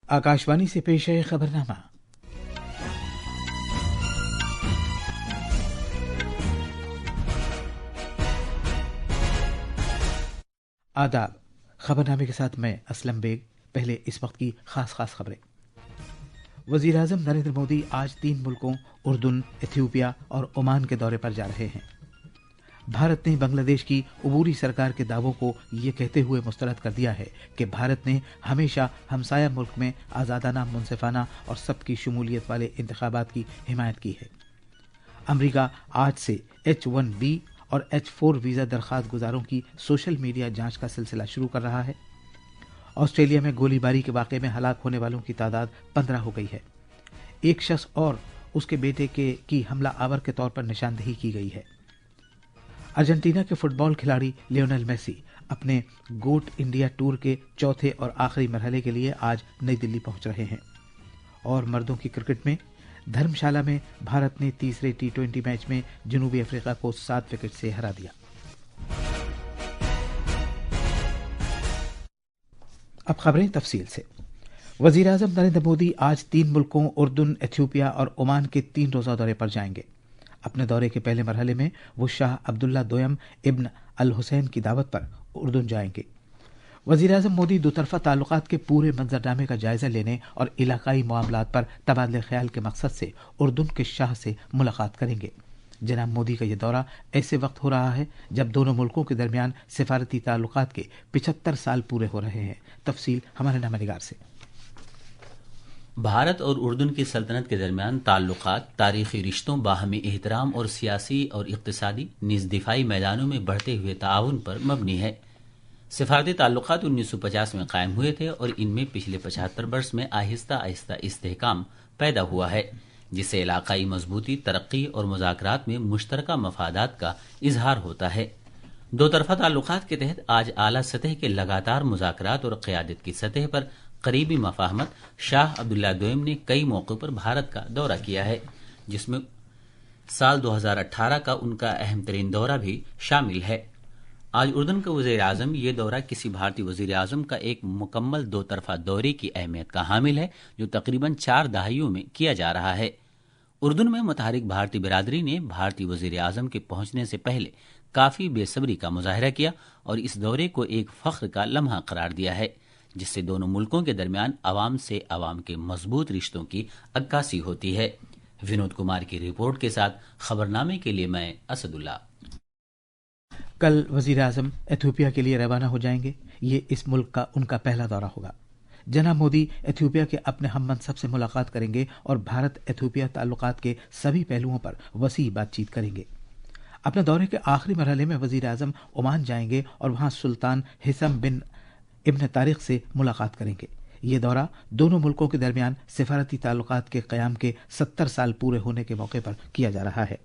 आकाशवाणी से पेश है खबरनामा। आदाब। खबरनामे के साथ मैं असलम बेग। पहले इस वक्त की खास खबरें। वजीर आजम नरेंद्र मोदी आज 3 मुल्कों उर्दून, इथियोपिया और ओमान के दौरे पर जा रहे हैं। भारत ने बांग्लादेश की उबूरी सरकार के दावों को ये कहते हुए मुस्तरद कर दिया है कि भारत ने हमेशा हमसाया मुल्क में आज़ादाना, मुनसिफाना और सबकी शमूलियत वाले इंतखाबात की हिमायत की है। अमरीका आज से H-1B और H-4 वीज़ा दरख्वास्त गुजारों की सोशल मीडिया जांच का सिलसिला शुरू कर रहा है। ऑस्ट्रेलिया में गोलीबारी के वाक़े में हलाक होने वालों की तादाद 15 हो गई है। एक शख्स और उसके बेटे की हमला आवर के तौर पर निशानदेही की गई है। अर्जेंटीना के फुटबॉल खिलाड़ी लियोनेल मेसी अपने गोट इंडिया टूर के चौथे और आखिरी मरहले के लिए आज नई दिल्ली पहुंच रहे हैं। और मर्दों की क्रिकेट में धर्मशाला में भारत ने तीसरे T20 मैच में जनूबी अफ्रीका को 7 विकेट से हरा दिया। अब खबरें तफसील से। वजीर आजम नरेंद्र मोदी आज 3 मुल्कों उर्दून, इथियोपिया और ओमान के 3 रोज़ा दौरे पर जाएंगे। अपने दौरे के पहले मरहले में वो शाह अब्दुल्ला दोयम इब्न अल हुसैन की दावत पर उर्दून जाएंगे। वजीर आजम मोदी दोतरफा ताल्लुकात के पूरे मंजरनामे का जायजा लेने और इलाकाई मामलात पर तबादले ख्याल के मकसद से उर्दून के शाह से मुलाकात करेंगे। जनाब मोदी का यह दौरा ऐसे वक्त हो रहा है जब दोनों मुल्कों के दरमियान सिफारती ताल्लुकात के 75 साल पूरे हो रहे हैं। तफसील हमारे नामनिगार से। भारत और उर्दून की सल्तनत के दरमियान ताल्लुकात तारीखी रिश्तों, बाहमी एहतराम और सियासी और इक़्तिसादी निज़ दिफाई मैदानों में बढ़ते हुए ताउन पर मबनी है। सिफारती ताल्लुकात 1950 में कायम हुए थे और इनमें पिछले 75 वर्ष में आहिस्ता आहिस्ता इस्तेहकाम पैदा हुआ है, जिससे इलाकाई मजबूती, तरक्की और मुज़ाकरात में मुश्तरका मफादात का इजहार होता है। दो तरफा ताल्लुकात के तहत आज आला सतह के लगातार मुज़ाकरात और क़यादत की सतह पर करीबी मफाहमत शाह अब्दुल्ला दोयम ने कई मौक़ों पर भारत का दौरा किया है, जिसमें साल 2018 का उनका अहम तरीन दौरा भी शामिल है। आज उर्दून के वज़ीर आज़म ये दौरा किसी भारतीय वज़ीर आज़म का एक मुकम्मल दो तरफा दौरे की अहमियत का हामिल है, जो तकरीबन 4 दहाइयों में किया जा रहा है। उर्दून में मुतहरिक भारतीय बिरादरी ने भारतीय वज़ीर आज़म के पहुंचने से पहले काफ़ी बेसब्री का मुजाहरा किया और इस दौरे को एक फ़ख्र का लम्हा करार दिया है, जिससे दोनों मुल्कों के दरमियान अवाम से अवाम के मजबूत रिश्तों की अक्कासी होती है। विनोद कुमार की रिपोर्ट के साथ खबरनामे के लिए मैं असदुल्ला। कल वजीर आजम इथियोपिया के लिए रवाना हो जाएंगे। ये इस मुल्क का उनका पहला दौरा होगा। जनाब मोदी इथियोपिया के अपने हम मनसब से मुलाकात करेंगे और भारत इथियोपिया ताल्लुकात के सभी पहलुओं पर वसी बातचीत करेंगे। अपने दौरे के आखिरी मरहले में वजीर आजम ओमान जाएंगे और वहां सुल्तान हिसम बिन इब्न तारिक से मुलाकात करेंगे। ये दौरा दोनों मुल्कों के दरमियान सिफारती ताल्लुकात के क़याम के 70 साल पूरे होने के मौके पर किया जा रहा है।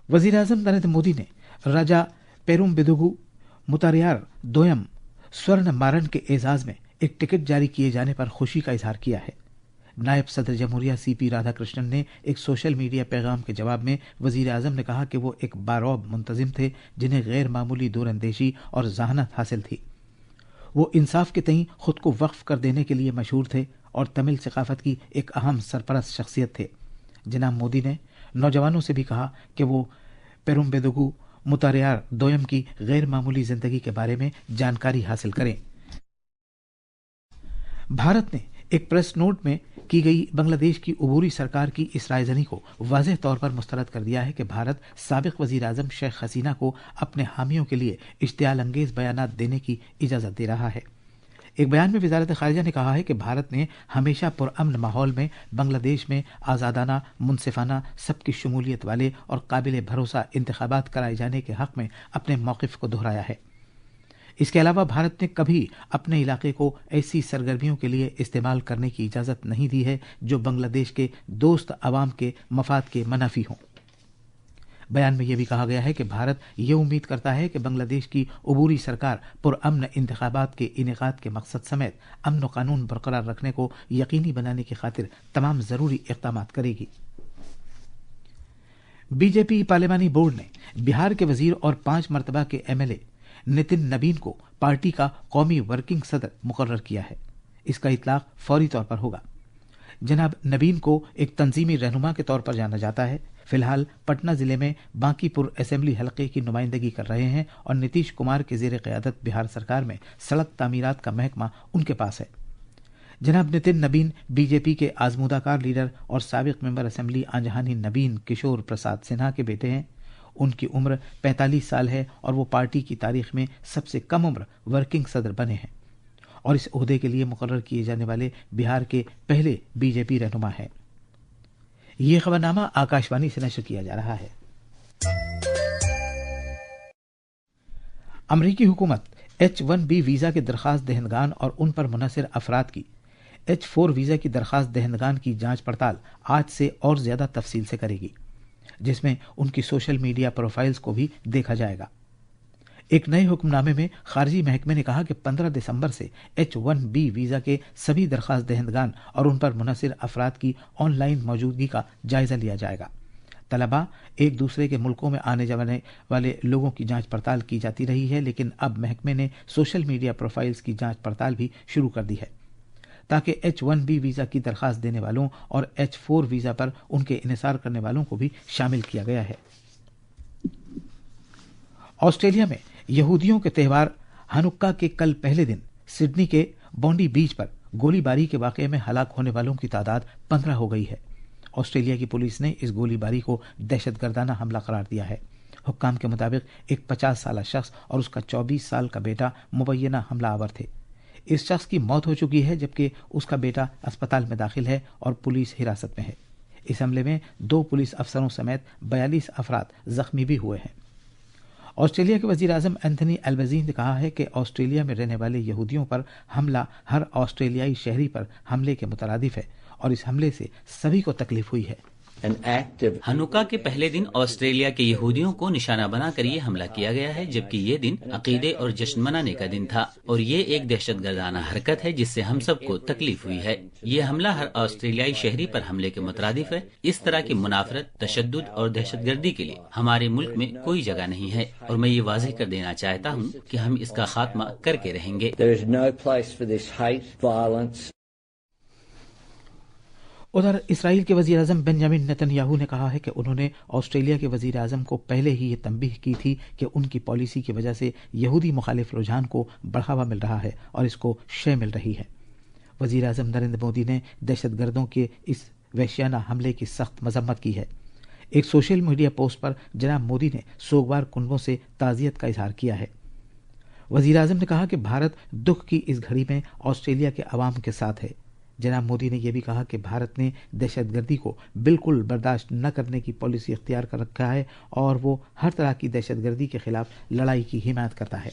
वजीर आजम नरेंद्र मोदी ने राजा पेरुम्बिदुगु मुतारियार दोयम स्वर्ण मारन के एजाज में एक टिकट जारी किए जाने पर खुशी का इजहार किया है। नायब सदर जमहूरिया CP राधाकृष्णन ने एक सोशल मीडिया पैगाम के जवाब में वजीर आजम ने कहा कि वो एक बारौब मुंतजिम थे जिन्हें गैर मामूली दूरअंदेशी और जहानत हासिल थी। वो इंसाफ के तईं खुद को वक्फ कर देने के लिए मशहूर थे और तमिल सकाफत की एक अहम सरपरस्त शख्सियत थे। जनाब मोदी ने नौजवानों से भी कहा कि वो पेरुम्बिदुगु मुतारियार दोयम की गैर मामूली जिंदगी के बारे में जानकारी हासिल करें। भारत ने एक प्रेस नोट में की गई बांग्लादेश की उबूरी सरकार की इस रायज़नी को वाज़ेह तौर पर मुस्तरद कर दिया है कि भारत साबिक वज़ीर आज़म शेख हसीना को अपने हामियों के लिए इश्तियाल अंगेज़ बयानात देने की इजाज़त दे रहा है। एक बयान में वज़ारत ख़ारिजा ने कहा है कि भारत ने हमेशा पुरअमन माहौल में बांग्लादेश में आज़ादाना, मुनसिफाना, सबकी शमूलियत वाले और काबिल भरोसा इंतखाबात कराए जाने के हक़ में अपने मौक़िफ़ को दोहराया है। इसके अलावा भारत ने कभी अपने इलाके को ऐसी सरगर्मियों के लिए इस्तेमाल करने की इजाज़त नहीं दी है जो बांग्लादेश के दोस्त अवाम के मफाद के मनाफी हों। बयान में यह भी कहा गया है कि भारत ये उम्मीद करता है कि बांग्लादेश की उबूरी सरकार पुरअमन इंतखाबात के इनेकाद के मकसद समेत अमन व कानून बरकरार रखने को यकीनी बनाने की खातिर तमाम ज़रूरी इक़दामात करेगी। बीजेपी पार्लिमानी बोर्ड ने बिहार के वजीर और 5 मरतबा के MLA नितिन नबीन को पार्टी का कौमी वर्किंग सदर मुकर्रर किया है। اس کا اطلاق فوری طور پر ہوگا۔ جناب نبین کو ایک تنظیمی رہنما کے طور پر جانا جاتا ہے۔ فی الحال پٹنہ ضلع میں بانکی پور اسمبلی حلقے کی نمائندگی کر رہے ہیں اور نتیش کمار کے زیر قیادت بہار سرکار میں سڑک تعمیرات کا محکمہ ان کے پاس ہے۔ جناب نتن نبین بی جے پی کے آزمودہ کار لیڈر اور سابق ممبر اسمبلی آنجہانی نبین کشور پرساد سنہا کے بیٹے ہیں۔ ان کی عمر 45 سال ہے اور وہ پارٹی کی تاریخ میں سب سے کم عمر ورکنگ صدر بنے ہیں اور اس عہدے کے لیے مقرر کیے جانے والے بہار کے پہلے بی جے پی رہنما ہیں۔ یہ خبرنامہ آکاشوانی سے نشر کیا جا رہا ہے۔ امریکی حکومت H-1B ویزا کے درخواست دہندگان اور ان پر منحصر افراد کی H-4 ویزا کی درخواست دہندگان کی جانچ پڑتال آج سے اور زیادہ تفصیل سے کرے گی، جس میں ان کی سوشل میڈیا پروفائلز کو بھی دیکھا جائے گا۔ ایک نئے حکم نامے میں خارجی محکمے نے کہا کہ 15 دسمبر سے H-1B ویزا کے سبھی درخواست دہندگان اور ان پر منحصر افراد کی آن لائن موجودگی کا جائزہ لیا جائے گا۔ طلباء ایک دوسرے کے ملکوں میں آنے جانے والے لوگوں کی جانچ پڑتال کی جاتی رہی ہے، لیکن اب محکمے نے سوشل میڈیا پروفائلز کی جانچ پڑتال بھی شروع کر دی ہے تاکہ H-1B ویزا کی درخواست دینے والوں اور H-4 ویزا پر ان کے انحصار کرنے والوں کو بھی شامل کیا گیا ہے۔ آسٹریلیا میں یہودیوں کے تہوار ہنوکا کے کل پہلے دن سڈنی کے بونڈی بیچ پر گولی باری کے واقعے میں ہلاک ہونے والوں کی تعداد 15 ہو گئی ہے۔ آسٹریلیا کی پولیس نے اس گولی باری کو دہشت گردانہ حملہ قرار دیا ہے۔ حکام کے مطابق ایک 50 سالہ شخص اور اس کا 24 سال کا بیٹا مبینہ حملہ آور تھے۔ اس شخص کی موت ہو چکی ہے جبکہ اس کا بیٹا اسپتال میں داخل ہے اور پولیس حراست میں ہے۔ اس حملے میں 2 پولیس افسروں سمیت 42 افراد زخمی بھی ہوئے ہیں۔ آسٹریلیا کے وزیر اعظم اینتھنی البنیزی نے کہا ہے کہ آسٹریلیا میں رہنے والے یہودیوں پر حملہ ہر آسٹریلیائی شہری پر حملے کے مترادف ہے اور اس حملے سے سبھی کو تکلیف ہوئی ہے۔ ہنوکا کے پہلے دن آسٹریلیا کے یہودیوں کو نشانہ بنا کر یہ حملہ کیا گیا ہے، جبکہ یہ دن عقیدے اور جشن منانے کا دن تھا اور یہ ایک دہشت گردانہ حرکت ہے جس سے ہم سب کو تکلیف ہوئی ہے۔ یہ حملہ ہر آسٹریلیائی شہری پر حملے کے مترادف ہے۔ اس طرح کی منافرت، تشدد اور دہشت گردی کے لیے ہمارے ملک میں کوئی جگہ نہیں ہے اور میں یہ واضح کر دینا چاہتا ہوں کہ ہم اس کا خاتمہ کر کے رہیں گے۔ ادھر اسرائیل کے وزیر اعظم بنجامن نتن یاہو نے کہا ہے کہ انہوں نے آسٹریلیا کے وزیر اعظم کو پہلے ہی یہ تنبیہ کی تھی کہ ان کی پالیسی کی وجہ سے یہودی مخالف رجحان کو بڑھاوا مل رہا ہے اور اس کو شے مل رہی ہے۔ وزیر اعظم نریندر مودی نے دہشت گردوں کے اس وحشیانہ حملے کی سخت مذمت کی ہے۔ ایک سوشل میڈیا پوسٹ پر جناب مودی نے سوگوار کنبوں سے تعزیت کا اظہار کیا ہے۔ وزیر اعظم نے کہا کہ بھارت دکھ کی اس گھڑی میں آسٹریلیا کے عوام کے ساتھ ہے۔ جناب مودی نے یہ بھی کہا کہ بھارت نے دہشت گردی کو بالکل برداشت نہ کرنے کی پالیسی اختیار کر رکھا ہے اور وہ ہر طرح کی دہشت گردی کے خلاف لڑائی کی حمایت کرتا ہے۔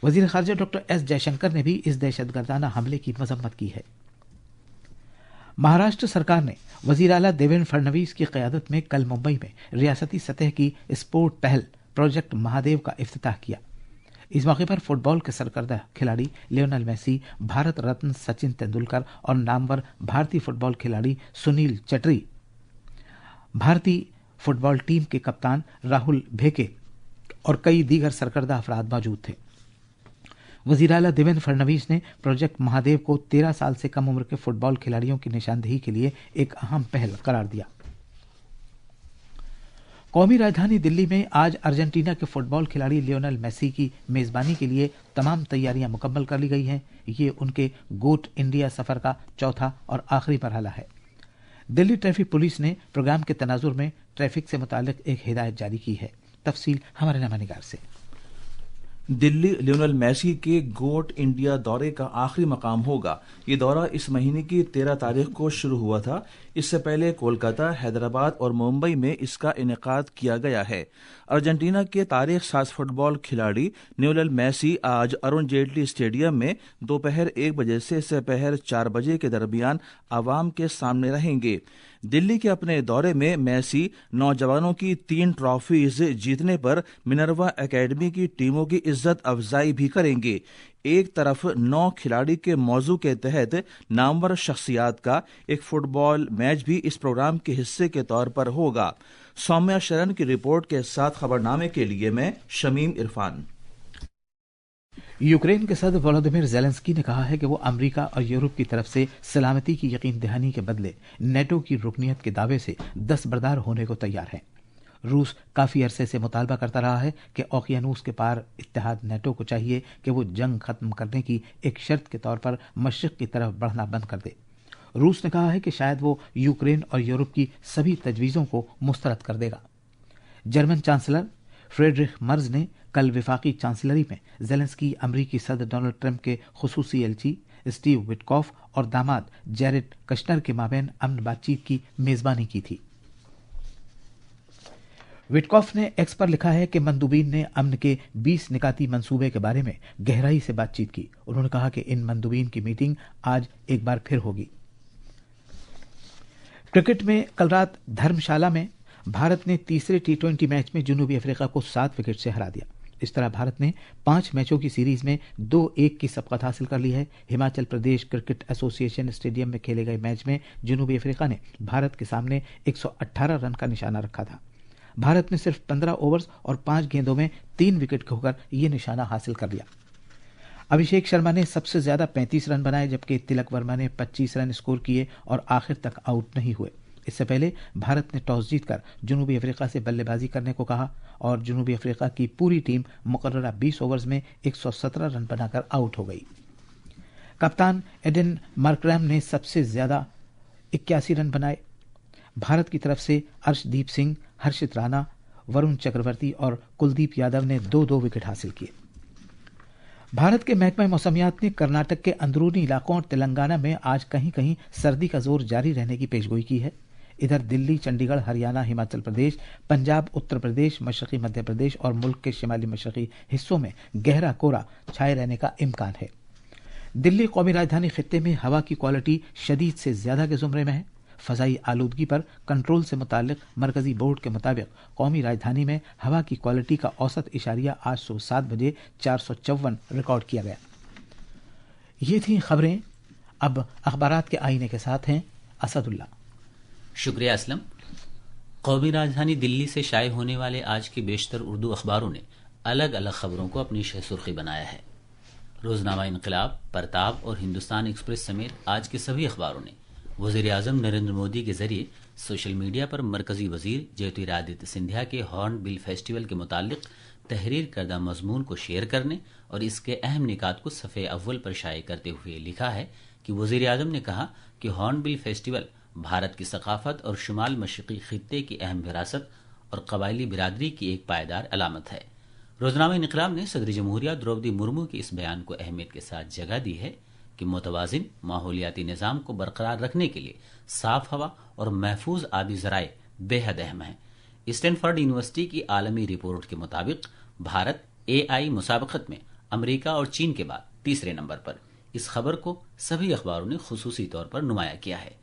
وزیر خارجہ ڈاکٹر ایس جے شنکر نے بھی اس دہشت گردانہ حملے کی مذمت کی ہے۔ مہاراشٹر سرکار نے وزیر اعلیٰ دیویندر فڈنویس کی قیادت میں کل ممبئی میں ریاستی سطح کی اسپورٹ پہل پروجیکٹ مہادیو کا افتتاح کیا۔ اس موقع پر فٹ بال کے سرکردہ کھلاڑی لیونل میسی، بھارت رتن سچن تندولکر اور نامور بھارتی فٹ بال کھلاڑی سنیل چٹری، بھارتی فٹ بال ٹیم کے کپتان راہل بھیکے اور کئی دیگر سرکردہ افراد موجود تھے۔ وزیر اعلیٰ دیویندر فڈنویس نے پروجیکٹ مہادیو کو 13 سال سے کم عمر کے فٹ بال کھلاڑیوں کی نشاندہی کے لیے ایک اہم پہل قرار دیا۔ قومی راجدھانی دلی میں آج ارجنٹینا کے فٹ بال کھلاڑی لیونل میسی کی میزبانی کے لیے تمام تیاریاں مکمل کر لی گئی ہیں۔ یہ ان کے گوٹ انڈیا سفر کا چوتھا اور آخری مرحلہ ہے۔ دلی ٹریفک پولیس نے پروگرام کے تناظر میں ٹریفک سے متعلق ایک ہدایت جاری کی ہے۔ تفصیل ہمارے نامہ نگار سے۔ دلی لیونل میسی کے گوٹ انڈیا دورے کا آخری مقام ہوگا۔ یہ دورہ اس مہینے کی 13 تاریخ کو شروع ہوا تھا۔ اس سے پہلے کولکاتہ، حیدرآباد اور ممبئی میں اس کا انعقاد کیا گیا ہے۔ ارجنٹینا کے تاریخ ساز فٹ بال کھلاڑی لیونل میسی آج ارون جیٹلی اسٹیڈیم میں دوپہر 1 بجے سے سپہر 4 بجے کے درمیان عوام کے سامنے رہیں گے۔ دلی کے اپنے دورے میں میسی نوجوانوں کی 3 ٹرافیز جیتنے پر منروا اکیڈمی کی ٹیموں کی عزت افزائی بھی کریں گے۔ ایک طرف 9 کھلاڑی کے موضوع کے تحت نامور شخصیات کا ایک فٹ بال میچ بھی اس پروگرام کے حصے کے طور پر ہوگا۔ سومیا شرن کی رپورٹ کے ساتھ خبرنامے کے لیے میں شمیم عرفان۔ यूक्रेन के सदर वोलोदिमीर ज़ेलेंस्की ने कहा है कि वो अमेरिका और यूरोप की तरफ से सलामती की यकीन दहानी के बदले नेटो की रुकनियत के दावे से दस्तबरदार होने को तैयार है। रूस काफी अरसे से मुतालबा करता रहा है कि ओकियानूस के पार इत्तेहाद नेटो को चाहिए कि वो जंग खत्म करने की एक शर्त के तौर पर मशरिक की तरफ बढ़ना बंद कर दे। रूस ने कहा है कि शायद वो यूक्रेन और यूरोप की सभी तजवीज़ों को मुस्तरद कर देगा। जर्मन चांसलर फ्रेडरिख मर्ज ने कल विफाकी चांसलरी में ज़ेलेंस्की, अमरीकी सदर डोनाल्ड ट्रंप के खुसूसी एलची स्टीव विटकॉफ और दामाद जैरेड कश्नर के माबैन अमन बातचीत की मेजबानी की थी। विटकॉफ ने एक्स पर लिखा है कि मंदूबीन ने अमन के 20 निकाती मंसूबे के बारे में गहराई से बातचीत की। उन्होंने कहा कि इन मंदूबीन की मीटिंग आज एक बार फिर होगी। क्रिकेट में कल रात धर्मशाला में भारत ने तीसरे टी20 मैच में जनूबी अफ्रीका को 7 विकेट से हरा दिया। इस तरह भारत ने 5 मैचों की सीरीज में 2-1 की सबकत हासिल कर ली है। Himachal Pradesh cricket association stadium में खेले गए मैच में जनूबी अफ्रीका ने भारत के सामने 118 रन का निशाना रखा था। भारत ने सिर्फ 15 ओवर्स और 5 गेंदों में 3 विकेट खोकर यह निशाना हासिल कर लिया। अभिषेक शर्मा ने सबसे ज्यादा 35 रन बनाए, जबकि तिलक वर्मा ने 25 रन स्कोर किए और आखिर तक आउट नहीं हुए। इससे पहले भारत ने टॉस जीतकर जनूबी अफ्रीका से बल्लेबाजी करने को कहा और जनूबी अफ्रीका की पूरी टीम मुकर्ररा 20 ओवर्स में 117 रन बनाकर आउट हो गई। कप्तान एडन मार्करैम ने सबसे ज्यादा 81 रन बनाए। भारत की तरफ से अर्शदीप सिंह, हर्षित राणा, वरुण चक्रवर्ती और कुलदीप यादव ने 2-2 विकेट हासिल किए। भारत के महकमा मौसमियात ने कर्नाटक के अंदरूनी इलाकों और तेलंगाना में आज कहीं कहीं सर्दी का जोर जारी रहने की पेशगोई की है। इधर दिल्ली, चंडीगढ़, हरियाणा, हिमाचल प्रदेश, पंजाब, उत्तर प्रदेश, मशरकी मध्य प्रदेश और मुल्क के शिमाली मशरकी हिस्सों में गहरा कोहरा छाए रहने का इम्कान है। दिल्ली कौमी राजधानी खित्ते में हवा की क्वालिटी शदीद से ज्यादा के जुमरे में है। फजाई आलूदगी पर कंट्रोल से मुतालिक मरकजी बोर्ड के मुताबिक कौमी राजधानी में हवा की क्वालिटी का औसत इशारिया आज सुबह 7 बजे 454 रिकॉर्ड किया गया। ये थी खबरें। अब अखबारात के आईने के साथ हैं असदुल्ला। शुक्रिया असलम। कौमी राजधानी दिल्ली से शाये होने वाले आज के बेशतर उर्दू अखबारों ने अलग अलग खबरों को अपनी शह सुर्खी बनाया है। रोजनामा इनकलाब, परताब और हिंदुस्तान एक्सप्रेस समेत आज के सभी अखबारों ने वज़ीर आज़म नरेंद्र मोदी के जरिए सोशल मीडिया पर मरकजी वजीर ज्योतिरादित्य सिंधिया के हॉर्न बिल फेस्टिवल के मुतालिक तहरीर करदा मजमून को शेयर करने और इसके अहम निकात को सफ़े अव्वल पर शाये करते हुए लिखा है कि वज़ीर आज़म ने कहा कि हॉर्न बिल फेस्टिवल भारत की सकाफत और शुमाल मशरक़ी खित्ते की अहम विरासत और कबायली बिरादरी की एक पायदार अलामत है। रोजनामा इनकलाब ने सदर जमहूरिया द्रौपदी मुर्मू के इस बयान को अहमियत के साथ जगह दी है कि मुतवाजिन माहौलियाती निज़ाम को बरकरार रखने के लिए साफ हवा और महफूज आबी ज़राए बेहद अहम है। स्टैनफोर्ड यूनिवर्सिटी की आलमी रिपोर्ट के मुताबिक भारत AI मुसाबकत में अमेरिका और चीन के बाद तीसरे नंबर पर। इस खबर को सभी अखबारों ने खुसूसी तौर पर नुमाया किया है।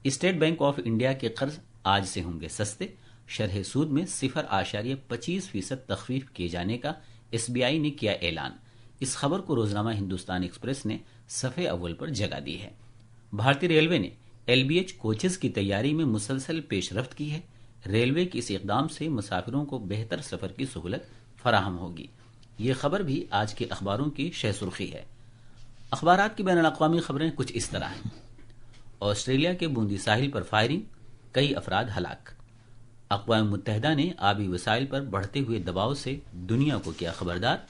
स्टेट बैंक ऑफ इंडिया के कर्ज आज से होंगे सस्ते। शरह सूद में 0.25% तखफीफ किए जाने का SBI ने किया ऐलान। इस खबर को रोजनामा हिंदुस्तान एक्सप्रेस ने सफ़े अव्वल पर जगह दी है। भारतीय रेलवे ने LBH कोचेज की तैयारी में मुसलसल पेशरफ्त की है। रेलवे के इस इकदाम से मुसाफिरों को बेहतर सफर की सहूलत फराहम होगी। ये खबर भी आज के अखबारों की शह सुर्खी है। अखबारात की बैनुल-अक़वामी खबरें कुछ इस तरह हैं। ऑस्ट्रेलिया के बूंदी साहिल पर फायरिंग, कई अफराद हलाक। अक़वाम मुत्तहिदा ने आबी वसाइल पर बढ़ते हुए दबाव से दुनिया को किया खबरदार।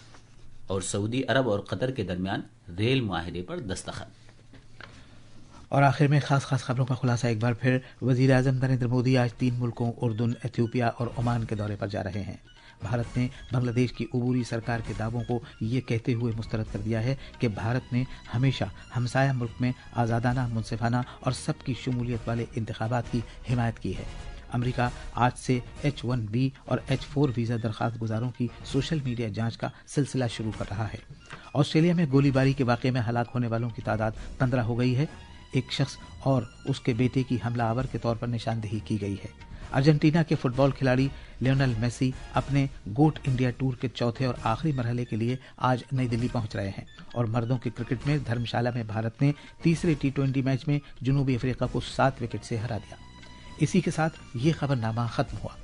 और सऊदी अरब और कतर के दरमियान रेल मुआहिदे पर दस्तखत। और आखिर में खास खबरों का खुलासा एक बार फिर। वज़ीर आज़म नरेंद्र मोदी आज 3 मुल्कों उर्दून, इथियोपिया और ओमान के दौरे पर जा रहे हैं। भारत ने बांग्लादेश की उबूरी सरकार के दावों को ये कहते हुए मुस्तरद कर दिया है कि भारत ने हमेशा हमसाया मुल्क में आज़ादाना, मुनसिफाना और सबकी शमूलियत वाले इंतखाबात की हिमायत की है। अमेरिका आज से H1B और H4 वीज़ा दरख्वास्त गुजारों की सोशल मीडिया जांच का सिलसिला शुरू कर रहा है। ऑस्ट्रेलिया में गोलीबारी के वाक़े में हलाक होने वालों की तादाद 15 हो गई है। एक शख्स और उसके बेटे की हमलावर के तौर पर निशानदेही की गई है। अर्जेंटीना के फुटबॉल खिलाड़ी लियोनेल मेसी अपने गोट इंडिया टूर के चौथे और आखिरी मरहले के लिए आज नई दिल्ली पहुंच रहे हैं। और मर्दों के क्रिकेट में धर्मशाला में भारत ने तीसरे T20 मैच में जनूबी अफ्रीका को 7 विकेट से हरा दिया। इसी के साथ ये खबरनामा खत्म हुआ।